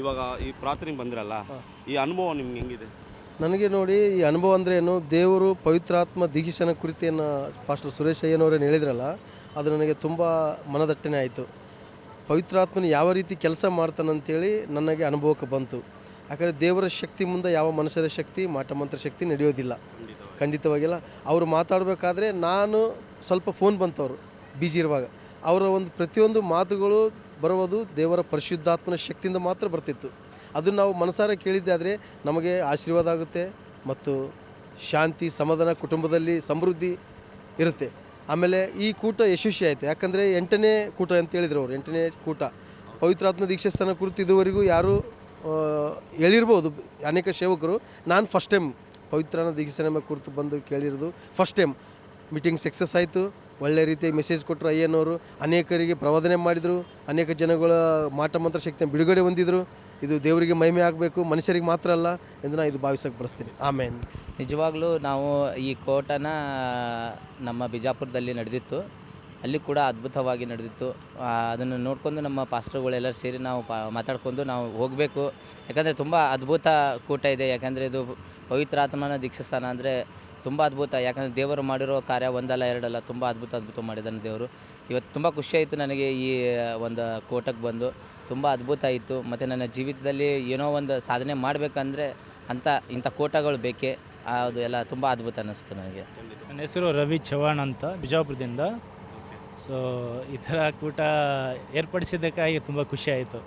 ಇವಾಗ ಈ ಪ್ರಾರ್ಥನೆಗೆ ಬಂದಿರಲ್ಲ, ಈ ಅನುಭವ ನಿಮ್ಗೆ ಹೆಂಗಿದೆ? ನನಗೆ ನೋಡಿ, ಈ ಅನುಭವ ಅಂದರೆ ಏನು, ದೇವರು ಪವಿತ್ರಾತ್ಮ ದೀಕ್ಷಿಸನ ಕುರಿತೇನು ಪಾಸ್ಟರ್ ಸುರೇಶ್ ಅಯ್ಯನವರೇನು ಹೇಳಿದ್ರಲ್ಲ, ಅದು ನನಗೆ ತುಂಬ ಮನದಟ್ಟನೆ ಆಯಿತು. ಪವಿತ್ರಾತ್ಮನ ಯಾವ ರೀತಿ ಕೆಲಸ ಮಾಡ್ತಾನಂತೇಳಿ ನನಗೆ ಅನುಭವಕ್ಕೆ ಬಂತು. ಯಾಕಂದರೆ ದೇವರ ಶಕ್ತಿ ಮುಂದೆ ಯಾವ ಮನುಷ್ಯರ ಶಕ್ತಿ, ಮಾಟಮಂತ್ರ ಶಕ್ತಿ ನಡೆಯೋದಿಲ್ಲ, ಖಂಡಿತವಾಗಿಲ್ಲ. ಅವರು ಮಾತಾಡಬೇಕಾದ್ರೆ ನಾನು ಸ್ವಲ್ಪ ಫೋನ್ ಬಂತವರು ಬಿಜಿ ಇರುವಾಗ, ಅವರ ಒಂದು ಪ್ರತಿಯೊಂದು ಮಾತುಗಳು ಬರುವುದು ದೇವರ ಪರಿಶುದ್ಧಾತ್ಮನ ಶಕ್ತಿಯಿಂದ ಮಾತ್ರ ಬರ್ತಿತ್ತು. ಅದನ್ನು ನಾವು ಮನಸಾರ ಕೇಳಿದ್ದಾದರೆ ನಮಗೆ ಆಶೀರ್ವಾದ ಆಗುತ್ತೆ ಮತ್ತು ಶಾಂತಿ ಸಮಾಧಾನ ಕುಟುಂಬದಲ್ಲಿ ಸಮೃದ್ಧಿ ಇರುತ್ತೆ. ಆಮೇಲೆ ಈ ಕೂಟ ಯಶಸ್ವಿ ಆಯಿತು. ಯಾಕಂದರೆ 8ನೇ ಕೂಟ ಅಂತ ಹೇಳಿದ್ರು ಅವರು, 8ನೇ ಕೂಟ ಪವಿತ್ರಾತ್ಮ ದೀಕ್ಷಾಸ್ಥಾನ ಕುರಿತು ಇದುವರೆಗೂ ಯಾರು ಹೇಳಿರ್ಬೋದು ಅನೇಕ ಸೇವಕರು. ನಾನು ಫಸ್ಟ್ ಟೈಮ್ ಪವಿತ್ರಾತ್ಮ ದೀಕ್ಷಾಸ್ಥಾನ ಕುರಿತು ಬಂದು ಕೇಳಿರೋದು ಫಸ್ಟ್ ಟೈಮ್. ಮೀಟಿಂಗ್ ಸಕ್ಸಸ್ ಆಯಿತು, ಒಳ್ಳೆ ರೀತಿಯಾಗಿ ಮೆಸೇಜ್ ಕೊಟ್ಟರು ಅಯ್ಯನವರು. ಅನೇಕರಿಗೆ ಪ್ರವಾದನೆ ಮಾಡಿದರು, ಅನೇಕ ಜನಗಳ ಮಾಟಮಂತ್ರ ಶಕ್ತಿಯನ್ನು ಬಿಡುಗಡೆ ಹೊಂದಿದರು. ಇದು ದೇವರಿಗೆ ಮಹಿಮೆ ಆಗಬೇಕು, ಮನುಷ್ಯರಿಗೆ ಮಾತ್ರ ಅಲ್ಲ ಎಂದು ನಾನು ಇದು ಭಾವಿಸೋಕೆ ಬರೆಸ್ತೀನಿ. ಆಮೇನ್. ನಿಜವಾಗ್ಲೂ ನಾವು ಈ ಕೋಟನ ನಮ್ಮ ಬಿಜಾಪುರದಲ್ಲಿ ನಡೆದಿತ್ತು, ಅಲ್ಲಿ ಕೂಡ ಅದ್ಭುತವಾಗಿ ನಡೆದಿತ್ತು. ಅದನ್ನು ನೋಡಿಕೊಂಡು ನಮ್ಮ ಪಾಸ್ಟರ್ಗಳೆಲ್ಲರೂ ಸೇರಿ ನಾವು ಮಾತಾಡ್ಕೊಂಡು ನಾವು ಹೋಗಬೇಕು. ಯಾಕಂದರೆ ತುಂಬ ಅದ್ಭುತ ಕೂಟ ಇದೆ. ಯಾಕಂದರೆ ಇದು ಪವಿತ್ರಾತ್ಮನ ದೀಕ್ಷಾಸ್ಥಾನ ಅಂದರೆ ತುಂಬ ಅದ್ಭುತ. ಯಾಕಂದರೆ ದೇವರು ಮಾಡಿರೋ ಕಾರ್ಯ ಒಂದಲ್ಲ ಎರಡಲ್ಲ, ತುಂಬ ಅದ್ಭುತ ಮಾಡಿದ್ದಾನೆ ದೇವರು. ಇವತ್ತು ತುಂಬ ಖುಷಿಯಾಯಿತು ನನಗೆ ಈ ಒಂದು ಕೋಟಕ್ಕೆ ಬಂದು, ತುಂಬ ಅದ್ಭುತ ಆಯಿತು. ಮತ್ತು ನನ್ನ ಜೀವಿತದಲ್ಲಿ ಏನೋ ಒಂದು ಸಾಧನೆ ಮಾಡಬೇಕಂದ್ರೆ ಇಂಥ ಕೋಟಗಳು ಬೇಕೇ. ಅದು ಎಲ್ಲ ತುಂಬ ಅದ್ಭುತ ಅನ್ನಿಸ್ತು ನನಗೆ. ನನ್ನ ಹೆಸರು ರವಿ ಚವಾಣ್ ಅಂತ, ಬಿಜಾಪುರದಿಂದ. ಸೊ ಈ ಥರ ಕೂಟ ಏರ್ಪಡಿಸಿದ್ದಕ್ಕಾಗಿ ತುಂಬ ಖುಷಿ ಆಯಿತು.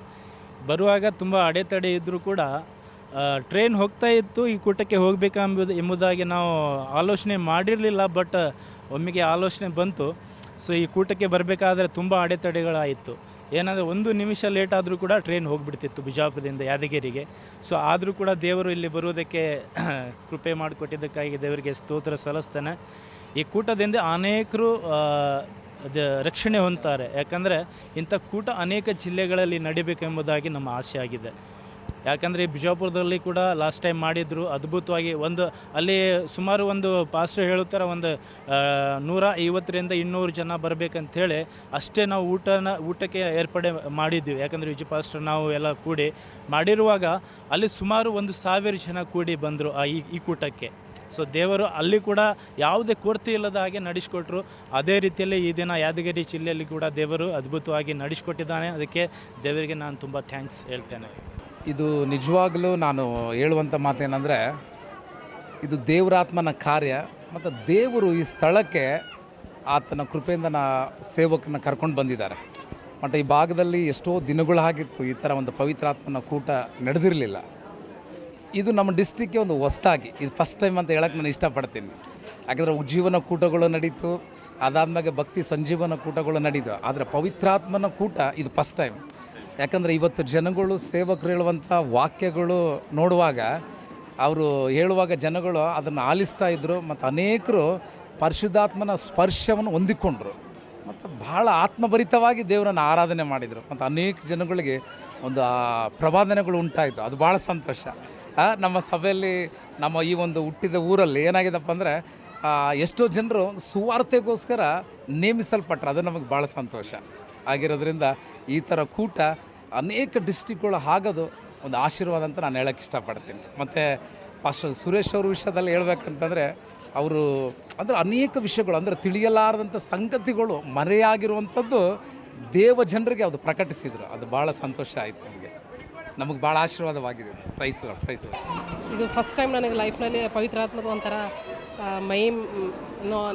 ಬರುವಾಗ ತುಂಬ ಅಡೆತಡೆ ಇದ್ದರೂ ಕೂಡ ಟ್ರೈನ್ ಹೋಗ್ತಾ ಇತ್ತು, ಈ ಕೂಟಕ್ಕೆ ಎಂಬುದಾಗಿ ನಾವು ಆಲೋಚನೆ ಮಾಡಿರಲಿಲ್ಲ. ಬಟ್ ಒಮ್ಮೆಗೆ ಆಲೋಚನೆ ಬಂತು. ಸೊ ಈ ಕೂಟಕ್ಕೆ ಬರಬೇಕಾದ್ರೆ ತುಂಬ ಅಡೆತಡೆಗಳಾಯಿತು. ಏನಂದರೆ 1 ನಿಮಿಷ ಲೇಟ್ ಆದರೂ ಕೂಡ ಟ್ರೈನ್ ಹೋಗಿಬಿಡ್ತಿತ್ತು ಬಿಜಾಪುರದಿಂದ ಯಾದಗಿರಿಗೆ. ಸೊ ಆದರೂ ಕೂಡ ದೇವರು ಇಲ್ಲಿ ಬರುವುದಕ್ಕೆ ಕೃಪೆ ಮಾಡಿಕೊಟ್ಟಿದ್ದಕ್ಕಾಗಿ ದೇವರಿಗೆ ಸ್ತೋತ್ರ ಸಲ್ಲಿಸ್ತಾನೆ. ಈ ಕೂಟದಿಂದ ಅನೇಕರು ರಕ್ಷಣೆ ಹೊಂದ್ತಾರೆ. ಯಾಕಂದರೆ ಇಂಥ ಕೂಟ ಅನೇಕ ಜಿಲ್ಲೆಗಳಲ್ಲಿ ನಡಿಬೇಕೆಂಬುದಾಗಿ ನಮ್ಮ ಆಸೆ ಆಗಿದೆ. ಯಾಕಂದರೆ ಬಿಜಾಪುರದಲ್ಲಿ ಕೂಡ ಲಾಸ್ಟ್ ಟೈಮ್ ಮಾಡಿದ್ರು ಅದ್ಭುತವಾಗಿ. ಅಲ್ಲಿ ಸುಮಾರು ಒಂದು ಪಾಸ್ಟರ್ ಹೇಳುತ್ತಾರೆ, 150ರಿಂದ 200 ಜನ ಬರಬೇಕಂತೇಳಿ ಅಷ್ಟೇ ನಾವು ಊಟಕ್ಕೆ ಏರ್ಪಡೆ ಮಾಡಿದ್ವಿ. ಯಾಕಂದರೆ ವಿಜಯ ಪಾಸ್ಟರ್ ನಾವು ಎಲ್ಲ ಕೂಡಿ ಮಾಡಿರುವಾಗ ಅಲ್ಲಿ ಸುಮಾರು 1,000 ಜನ ಕೂಡಿ ಬಂದರು ಈ ಕೂಟಕ್ಕೆ. ಸೊ ದೇವರು ಅಲ್ಲಿ ಕೂಡ ಯಾವುದೇ ಕೊರತೆ ಇಲ್ಲದ ಹಾಗೆ ನಡೆಸಿಕೊಟ್ರು. ಅದೇ ರೀತಿಯಲ್ಲಿ ಈ ದಿನ ಯಾದಗಿರಿ ಜಿಲ್ಲೆಯಲ್ಲಿ ಕೂಡ ದೇವರು ಅದ್ಭುತವಾಗಿ ನಡೆಸಿಕೊಟ್ಟಿದ್ದಾನೆ. ಅದಕ್ಕೆ ದೇವರಿಗೆ ನಾನು ತುಂಬ ಥ್ಯಾಂಕ್ಸ್ ಹೇಳ್ತೇನೆ. ಇದು ನಿಜವಾಗಲೂ ನಾನು ಹೇಳುವಂಥ ಮಾತೇನೆಂದರೆ, ಇದು ದೇವರಾತ್ಮನ ಕಾರ್ಯ. ಮತ್ತು ದೇವರು ಈ ಸ್ಥಳಕ್ಕೆ ಆತನ ಕೃಪೆಯಿಂದ ಸೇವಕನ ಕರ್ಕೊಂಡು ಬಂದಿದ್ದಾರೆ. ಮತ್ತು ಈ ಭಾಗದಲ್ಲಿ ಎಷ್ಟೋ ದಿನಗಳಾಗಿತ್ತು ಈ ಥರ ಒಂದು ಪವಿತ್ರಾತ್ಮನ ಕೂಟ ನಡೆದಿರಲಿಲ್ಲ. ಇದು ನಮ್ಮ ಡಿಸ್ಟಿಕ್ಗೆ ಒಂದು ಹೊಸದಾಗಿ, ಇದು ಫಸ್ಟ್ ಟೈಮ್ ಅಂತ ಹೇಳೋಕ್ಕೆ ನಾನು ಇಷ್ಟಪಡ್ತೀನಿ. ಯಾಕಂದರೆ ಉಜ್ಜೀವನ ಕೂಟಗಳು ನಡೀತು, ಅದಾದಮೇಲೆ ಭಕ್ತಿ ಸಂಜೀವನ ಕೂಟಗಳು ನಡೀತು. ಆದರೆ ಪವಿತ್ರಾತ್ಮನ ಕೂಟ ಇದು ಫಸ್ಟ್ ಟೈಮ್. ಯಾಕಂದರೆ ಇವತ್ತು ಜನಗಳು ಸೇವಕರು ಹೇಳುವಂಥ ವಾಕ್ಯಗಳು ನೋಡುವಾಗ, ಅವರು ಹೇಳುವಾಗ ಜನಗಳು ಅದನ್ನು ಆಲಿಸ್ತಾ ಇದ್ದರು. ಮತ್ತು ಅನೇಕರು ಪರಿಶುದ್ಧಾತ್ಮನ ಸ್ಪರ್ಶವನ್ನು ಹೊಂದಿಕೊಂಡ್ರು ಮತ್ತು ಭಾಳ ಆತ್ಮಭರಿತವಾಗಿ ದೇವರನ್ನು ಆರಾಧನೆ ಮಾಡಿದರು. ಮತ್ತು ಅನೇಕ ಜನಗಳಿಗೆ ಒಂದು ಪ್ರವಾದನೆಗಳು ಉಂಟಾಯಿತು. ಅದು ಭಾಳ ಸಂತೋಷ. ನಮ್ಮ ಸಭೆಯಲ್ಲಿ, ನಮ್ಮ ಈ ಒಂದು ಹುಟ್ಟಿದ ಊರಲ್ಲಿ ಏನಾಗಿದೆಪ್ಪ ಅಂದರೆ, ಎಷ್ಟೋ ಜನರು ಸುವಾರ್ತೆಗೋಸ್ಕರ ನೇಮಿಸಲ್ಪಟ್ಟರು. ಅದು ನಮಗೆ ಭಾಳ ಸಂತೋಷ ಆಗಿರೋದ್ರಿಂದ ಈ ಥರ ಕೂಟ ಅನೇಕ ಡಿಸ್ಟಿಕ್ಗಳು ಆಗೋದು ಒಂದು ಆಶೀರ್ವಾದ ಅಂತ ನಾನು ಹೇಳೋಕ್ಕೆ ಇಷ್ಟಪಡ್ತೀನಿ. ಮತ್ತು ಪಾಸ್ಟರ್ ಸುರೇಶ್ ಅವ್ರ ವಿಷಯದಲ್ಲಿ ಹೇಳ್ಬೇಕಂತಂದರೆ, ಅವರು ಅಂದರೆ ಅನೇಕ ವಿಷಯಗಳು ಅಂದರೆ ತಿಳಿಯಲಾರದಂಥ ಸಂಗತಿಗಳು ಮರೆಯಾಗಿರುವಂಥದ್ದು ದೇವ ಜನರಿಗೆ ಅದು ಪ್ರಕಟಿಸಿದರು. ಅದು ಭಾಳ ಸಂತೋಷ ಆಯಿತು. ನಮಗೆ ಭಾಳ ಆಶೀರ್ವಾದವಾಗಿದೆ. ಪ್ರೈಸ್ ಇದು ಫಸ್ಟ್ ಟೈಮ್ ನನಗೆ ಲೈಫ್ನಲ್ಲಿ ಪವಿತ್ರಾತ್ಮದ ಒಂಥರ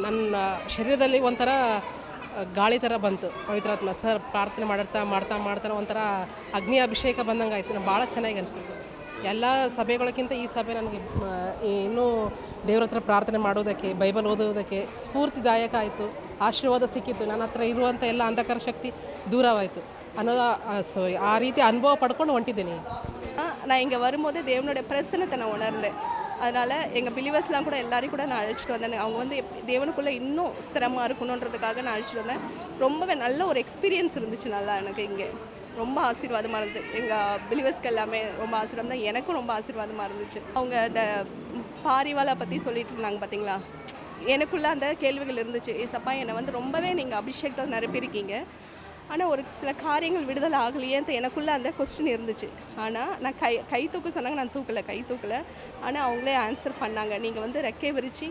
ನನ್ನ ಶರೀರದಲ್ಲಿ ಒಂಥರ ಗಾಳಿ ಥರ ಬಂತು. ಪವಿತ್ರಾತ್ಮ ಸರ್ ಪ್ರಾರ್ಥನೆ ಮಾಡ್ತಾ ಒಂಥರ ಅಗ್ನಿ ಅಭಿಷೇಕ ಬಂದಂಗೆ ಆಯಿತು. ಭಾಳ ಚೆನ್ನಾಗಿ ಅನಿಸಿತ್ತು. ಎಲ್ಲ ಸಭೆಗಳಕ್ಕಿಂತ ಈ ಸಭೆ ನನಗೆ ಇನ್ನೂ ದೇವ್ರ ಹತ್ರ ಪ್ರಾರ್ಥನೆ ಮಾಡೋದಕ್ಕೆ, ಬೈಬಲ್ ಓದೋದಕ್ಕೆ ಸ್ಫೂರ್ತಿದಾಯಕ ಆಯಿತು. ಆಶೀರ್ವಾದ ಸಿಕ್ಕಿತ್ತು. ನನ್ನ ಹತ್ರ ಇರುವಂಥ ಎಲ್ಲ ಅಂಧಕಾರ ಶಕ್ತಿ ದೂರವಾಯಿತು ಅನ್ನೋದು. ಸೊ ಆ ರೀತಿ ಅನುಭವ படுಕೊಂಡು ಹೊಂಟಿದ್ದೀನಿ. நான் இங்கே வரும்போது தேவனுடைய பிரசன்னத்தை நான் உணர்ந்தேன். அதனால் எங்கள் பிலிவர்ஸ்லாம் கூட எல்லாரையும் கூட நான் அழைச்சிட்டு வந்தேன். அவங்க வந்து தேவனுக்குள்ளே இன்னும் ஸ்திரமாக இருக்கணுன்றதுக்காக நான் அழைச்சிட்டு வந்தேன். ரொம்பவே நல்ல ஒரு எக்ஸ்பீரியன்ஸ் இருந்துச்சு. நல்லா எனக்கு இங்கே ரொம்ப ஆசீர்வாதமாக இருந்தது. எங்கள் பிலிவர்ஸ்க்கு எல்லாமே ரொம்ப ஆசீர்வாதம் தான். எனக்கும் ரொம்ப ஆசீர்வாதமாக இருந்துச்சு. அவங்க அந்த பாரிவாலை பற்றி சொல்லிட்டு இருந்தாங்க பார்த்தீங்களா, எனக்குள்ளே அந்த கேள்விகள் இருந்துச்சு. ஏசப்பா என்னை வந்து ரொம்பவே நீங்கள் அபிஷேகத்தில் நிரப்பியிருக்கீங்க. ஆனால் ஒரு சில காரியங்கள் விடுதலை ஆகலையே ಅಂತ எனக்குள்ளே அந்த கொஸ்டின் இருந்துச்சு. ஆனால் நான் கை தூக்க சொன்னாங்க, நான் கை தூக்கலை. ஆனால் அவங்களே ஆன்சர் பண்ணாங்க, நீங்கள் வந்து ரெக்கை விரித்து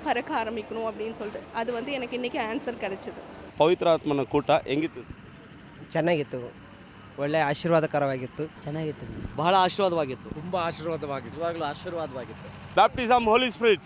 பறக்க ಆರಂಭಿಕணும் அப்படின்னு சொல்லிட்டு. ಅದು வந்து எனக்கு இன்றைக்கಿ ಆನ್ಸರ್ கிடைச்சிது. ಪವಿತ್ರಾತ್ಮನ ಕೂಟ ಹೆಂಗಿತ್ತು? ಚೆನ್ನಾಗಿತ್ತು, ಒಳ್ಳೆಯ ಆಶೀರ್ವಾದಕರವಾಗಿತ್ತು. ಚೆನ್ನಾಗಿತ್ತು, ಬಹಳ ಆಶೀರ್ವಾದವಾಗಿತ್ತು. ತುಂಬ ಆಶೀರ್ವಾದವಾಗಿತ್ತು. ಇವಾಗಲೂ ಆಶೀರ್ವಾದವಾಗಿತ್ತು. ಬ್ಯಾಪ್ಟಿಸಮ್ ಹೋಲಿ ಸ್ಪಿರಿಟ್.